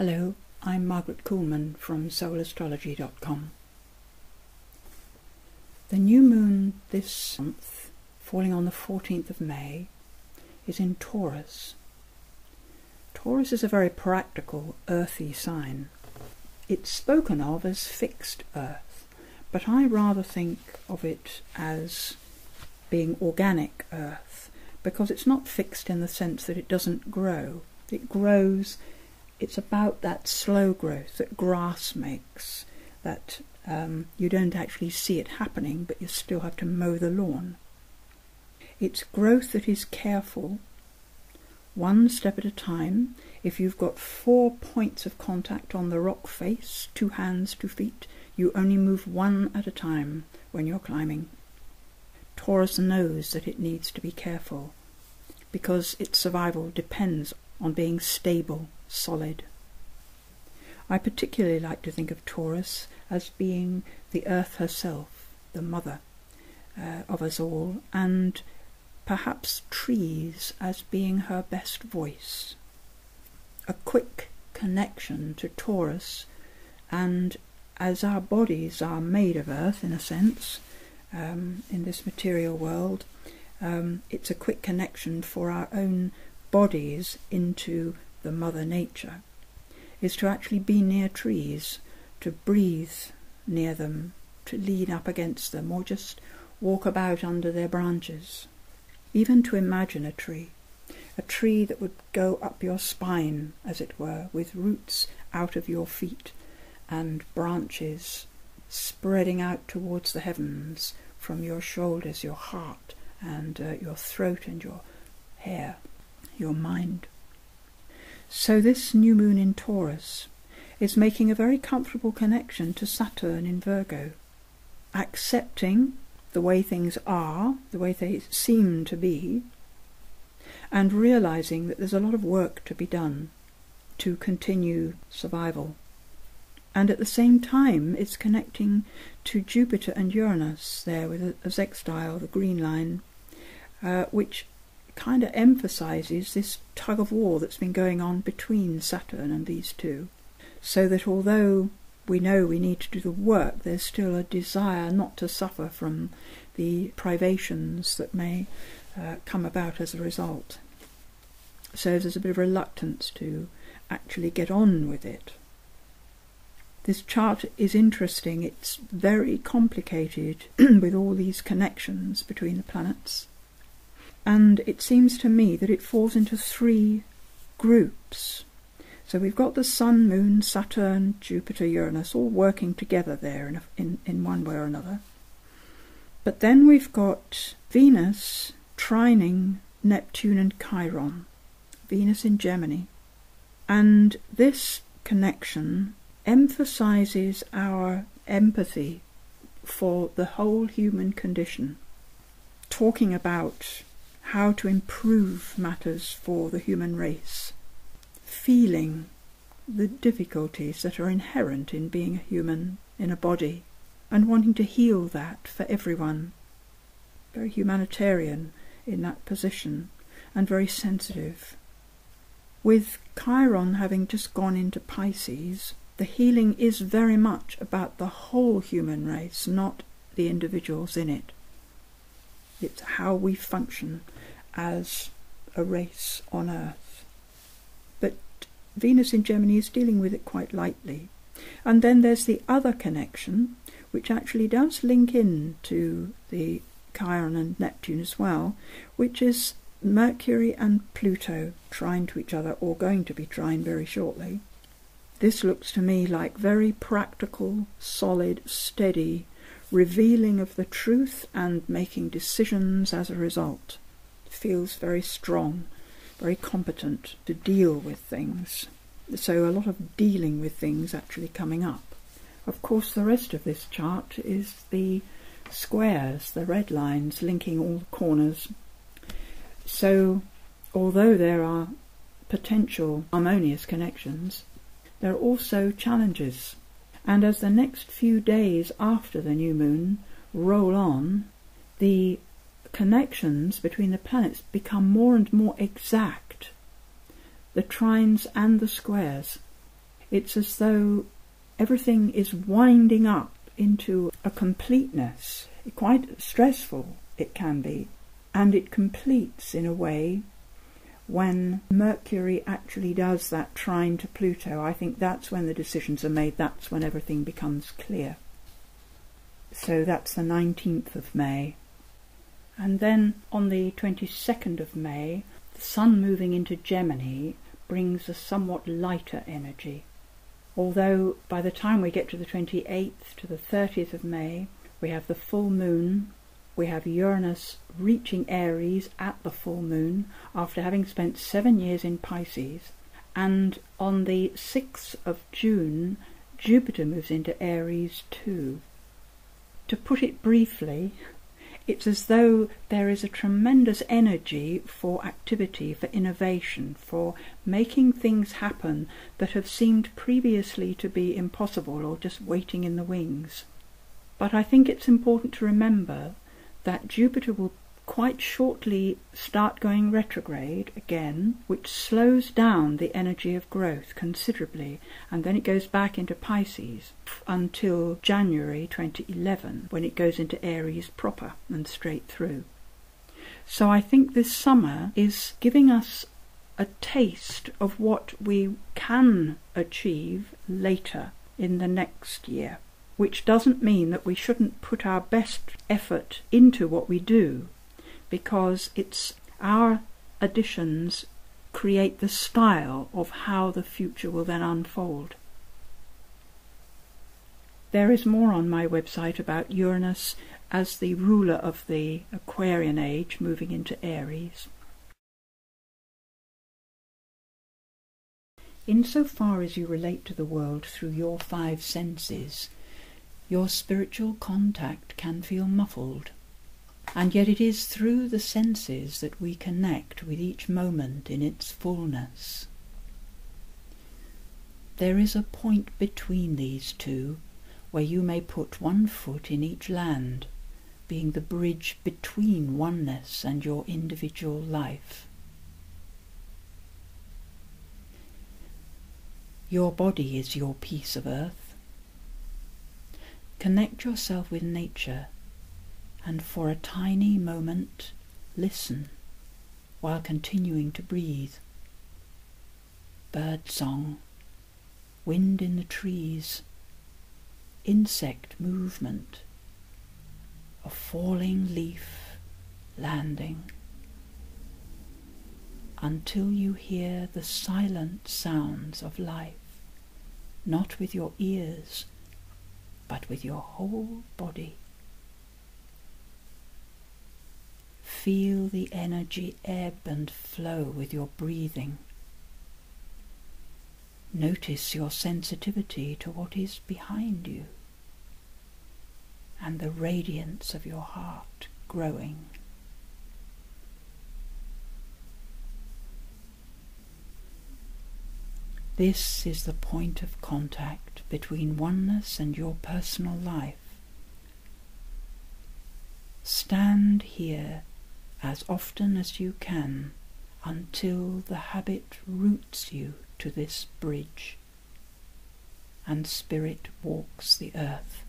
Hello, I'm Margaret Kuhlman from soulastrology.com. The new moon this month, falling on the 14th of May, is in Taurus. Taurus is a very practical, earthy sign. It's spoken of as fixed earth, but I rather think of it as being organic earth, because it's not fixed in the sense that it doesn't grow. It grows. It's about that slow growth that grass makes, that you don't actually see it happening, but you still have to mow the lawn. It's growth that is careful, one step at a time. If you've got 4 points of contact on the rock face, 2 hands, 2 feet, you only move one at a time when you're climbing. Taurus knows that it needs to be careful, because its survival depends on being stable, solid. I particularly like to think of Taurus as being the earth herself, the mother of us all, and perhaps trees as being her best voice. A quick connection to Taurus, and as our bodies are made of earth in a sense, in this material world, it's a quick connection for our own bodies into the Mother Nature, is to actually be near trees, to breathe near them, to lean up against them, or just walk about under their branches. Even to imagine a tree that would go up your spine, as it were, with roots out of your feet and branches spreading out towards the heavens from your shoulders, your heart, and your throat and your hair, your mind. So this new moon in Taurus is making a very comfortable connection to Saturn in Virgo, accepting the way things are, the way they seem to be, and realizing that there's a lot of work to be done to continue survival. And at the same time, it's connecting to Jupiter and Uranus there with a sextile, the green line, which kind of emphasizes this tug of war that's been going on between Saturn and these two, so that although we know we need to do the work, there's still a desire not to suffer from the privations that may come about as a result. So there's a bit of reluctance to actually get on with it. This chart is interesting. It's very complicated with all these connections between the planets. And it seems to me that it falls into 3 groups. So we've got the Sun, Moon, Saturn, Jupiter, Uranus, all working together there in one way or another. But then we've got Venus trining Neptune and Chiron, Venus in Gemini. And this connection emphasizes our empathy for the whole human condition, talking about how to improve matters for the human race, feeling the difficulties that are inherent in being a human in a body, and wanting to heal that for everyone. Very humanitarian in that position, and very sensitive. With Chiron having just gone into Pisces, the healing is very much about the whole human race, not the individuals in it. It's how we function as a race on Earth. But Venus in Gemini is dealing with it quite lightly. And then there's the other connection, which actually does link in to the Chiron and Neptune as well, which is Mercury and Pluto trine to each other, or going to be trine very shortly. This looks to me like very practical, solid, steady revealing of the truth and making decisions as a result. It feels very strong, very competent to deal with things. So a lot of dealing with things actually coming up. Of course, the rest of this chart is the squares, the red lines linking all the corners. So although there are potential harmonious connections, there are also challenges. And as the next few days after the new moon roll on, the connections between the planets become more and more exact. The trines and the squares. It's as though everything is winding up into a completeness. Quite stressful it can be, and it completes in a way when Mercury actually does that trine to Pluto. I think that's when the decisions are made, that's when everything becomes clear. So that's the 19th of May. And then on the 22nd of May, the Sun moving into Gemini brings a somewhat lighter energy. Although by the time we get to the 28th to the 30th of May, we have the full moon, we have Uranus reaching Aries at the full moon after having spent 7 years in Pisces, and on the 6th of June, Jupiter moves into Aries too. To put it briefly, it's as though there is a tremendous energy for activity, for innovation, for making things happen that have seemed previously to be impossible or just waiting in the wings. But I think it's important to remember that Jupiter will quite shortly start going retrograde again, which slows down the energy of growth considerably, and then it goes back into Pisces until January 2011, when it goes into Aries proper and straight through. So I think this summer is giving us a taste of what we can achieve later in the next year, which doesn't mean that we shouldn't put our best effort into what we do, because it's our additions create the style of how the future will then unfold. There is more on my website about Uranus as the ruler of the Aquarian age moving into Aries. Insofar as you relate to the world through your 5 senses, your spiritual contact can feel muffled. And yet it is through the senses that we connect with each moment in its fullness. There is a point between these two where you may put one foot in each land, being the bridge between oneness and your individual life. Your body is your piece of earth. Connect yourself with nature, and for a tiny moment listen while continuing to breathe. Bird song, wind in the trees, insect movement, a falling leaf landing, until you hear the silent sounds of life, not with your ears, but with your whole body. Feel the energy ebb and flow with your breathing. Notice your sensitivity to what is behind you, and the radiance of your heart growing. This is the point of contact between oneness and your personal life. Stand here as often as you can until the habit roots you to this bridge and spirit walks the earth.